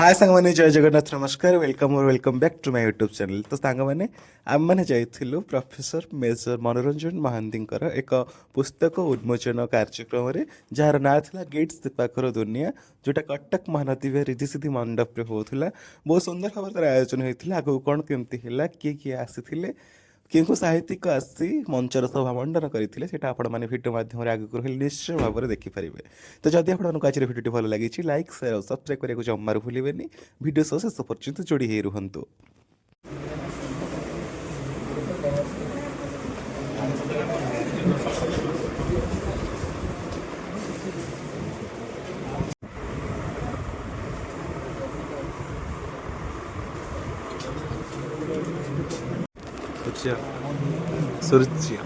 हाय सांग मैंने जय जगन्नाथ नमस्कार वेलकम और welcome back to my YouTube channel. तो सांग मैंने आम मैंने जाइलु प्रोफेसर मेजर मनोरंजन महांती एक पुस्तक उन्मोचन कार्यक्रम जार ना था गेट्स पाखर दुनिया जोटा कटक महानदी रिधि सिद्धि मंडप होता बहुत सुंदर भाव आयोजन होता आगू कौन केमती किए किए आसी केउ साहित्यिक आसी मंचर सभा मंडन करते आपण मैंने भिडियो माध्यम आगे निश्चय भाव में देखिपारे। तो जदि आपको आज भिडियो भल लगी लाइक शेयर और सब्सक्राइब करने को जमार भूलें भिडियो सह शेष पर्यंत जोड़ी हो रुहतु। सूर्य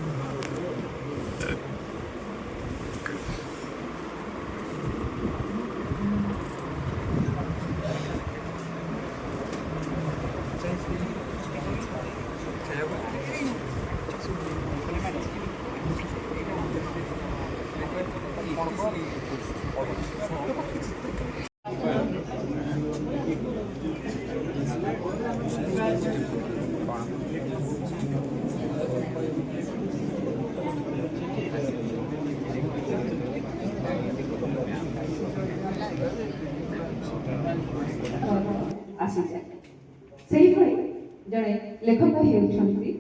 जड़े लेखक होती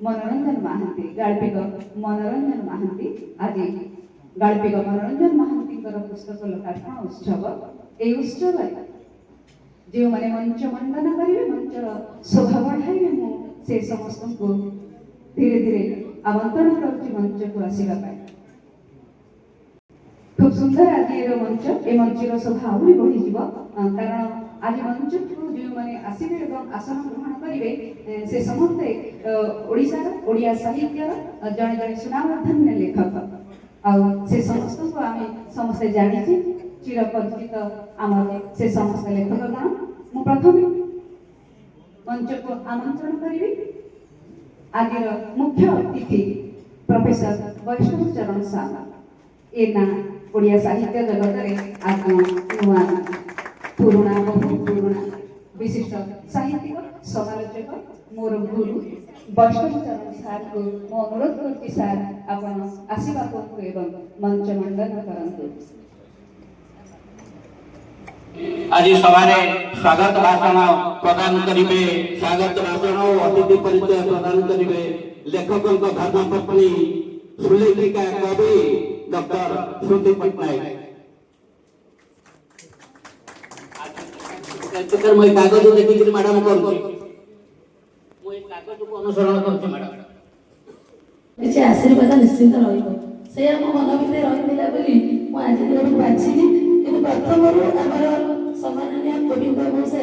मनोरंजन महांती गाल्पिक मनोरंजन महांती आज गाल्पिक मनोरंजन महांती पुस्तक लोकार्पण उत्सव ये उत्सव जो मैंने मंच मंडन करेंगे मंचर शोभा बढ़ाइबे से समस्त को धीरे धीरे आमंत्रण कर मंच को आसवाई खूब सुंदर आज ये मंच ए मंचर शोभा आहरी बढ़ी कारण आज मंच को जो मैंने आसवे आसन ग्रहण करेंगे से समस्ते ओडिशार ओडिया साहित्य जड़े जड़े सुनामधन्य लेखक से समस्त को आम समस्ते जानी चिरपरिचित आम से समस्त लेखकगण मु प्रथम मंच को आमंत्रण करी आज मुख्य अतिथि प्रोफेसर वैष्णव चरण साहब ए ना ओडिया साहित्य जगत में आज नुआ पुराणा बहु पुराणा विशिष्ट साहित्यिक समालोचक मोर गुरु वैष्णव चरण सार को मो अनुरोध करती सार आपण आशीर्वाद को एवं मंच मंडन करंतु। आज सभा स्वागत भाषण प्रदान करेंगे स्वागत भाषण और अतिथि परिचय प्रदान करेंगे लेखकों धर्मपत्नी सुलेखिका कवि डॉक्टर श्रुति पट्टनायक। मैं कागज देखिक मैडम अनुसरण कर आशीर्वाद निश्चित रही मन भितर रही आज दिन बाछिली कि प्रथम आम सम्माननीय गोविंद मौसा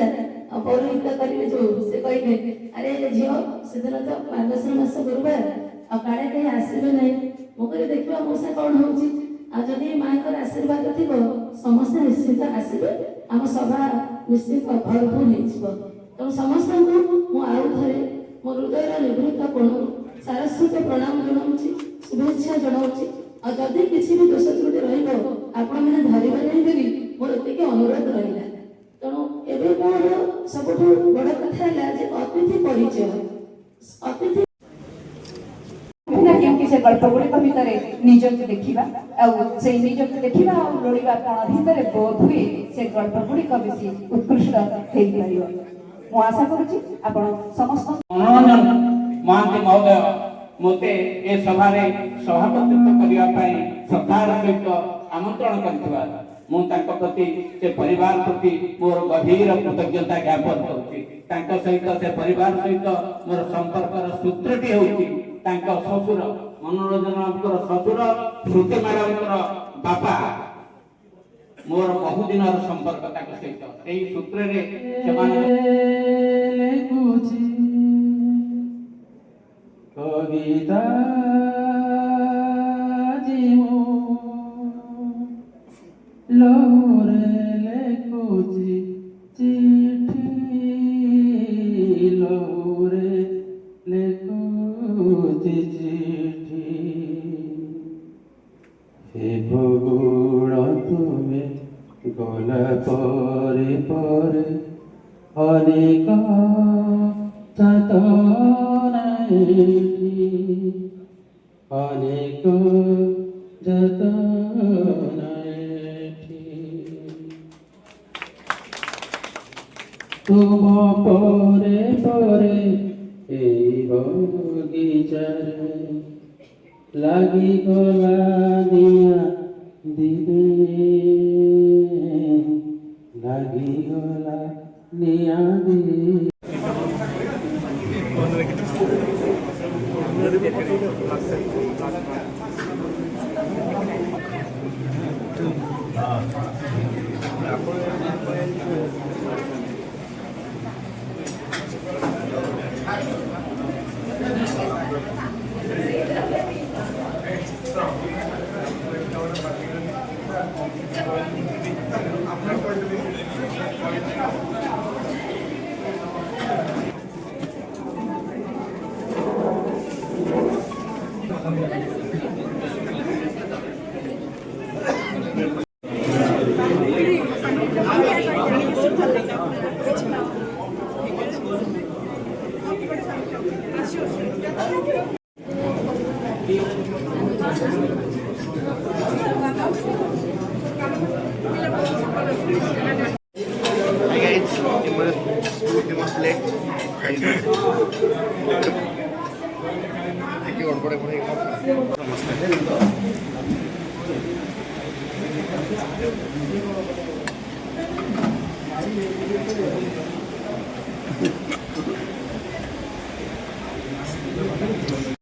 पौरोहित करेंगे जो से कहे अरे झील से दिन तो मार्गशीर मास गुरुवार आड़े कहीं आसवे ना मुझे देखा मौसा कौन होदी माँ आशीर्वाद थी समस्त निश्चित आसवे आम सभा निश्चित भरपूर हो तेणु समस्त मुझे मो हृदय निवृत्त कोण सारस्वत प्रणाम जनाऊँ शुभेच्छा जनाऊँ और जदि किसी भी दोष त्रुटि आपण मैंने धरवे नहीं बोली मोर एतिक अनुरोध रहा तेणु एवं मोर सब बड़ कथा है अतिथि परिचय अतिथि क्योंकि से गल्प गुड़िक भितर निज को देखा से निज को देखा और लोड़ा कण भितर बोध हुए से गल्प गुड़िक बेसी उत्कृष्ट हो पार आशा करुच्ची समस्त मनोरंजन महांती महोदय मते ए सभा सभापतित्व करने श्रद्धार सहित आमंत्रण करथिबा मु तांको प्रति से परिवार प्रति मोर गभीर कृतज्ञता ज्ञापन करुच्ची। तांको सहित से परिवार सहित मोर संपर्कर सूत्रटी होउची तांको ससुर मनोरंजन ससुर श्रुति मैडम बापा मोर बहु दिन संपर्क सहित यही सूत्र कविता लोरे लेकुची चिठी लोरे लेकुची चिठी हे भगुण तुम्हें गला परे ପରେ ଅନେକ ଯାତନା ଏଠି ଅନେକ ଯାତନା ଏଠି ତୁମ ପରେ ପରେ এই ବଗିଚାରେ ଲାଗିଗଲା ନିଆଁ ଦିନେ ଲାଗିଗଲା ନିଆଁ ଦିନେ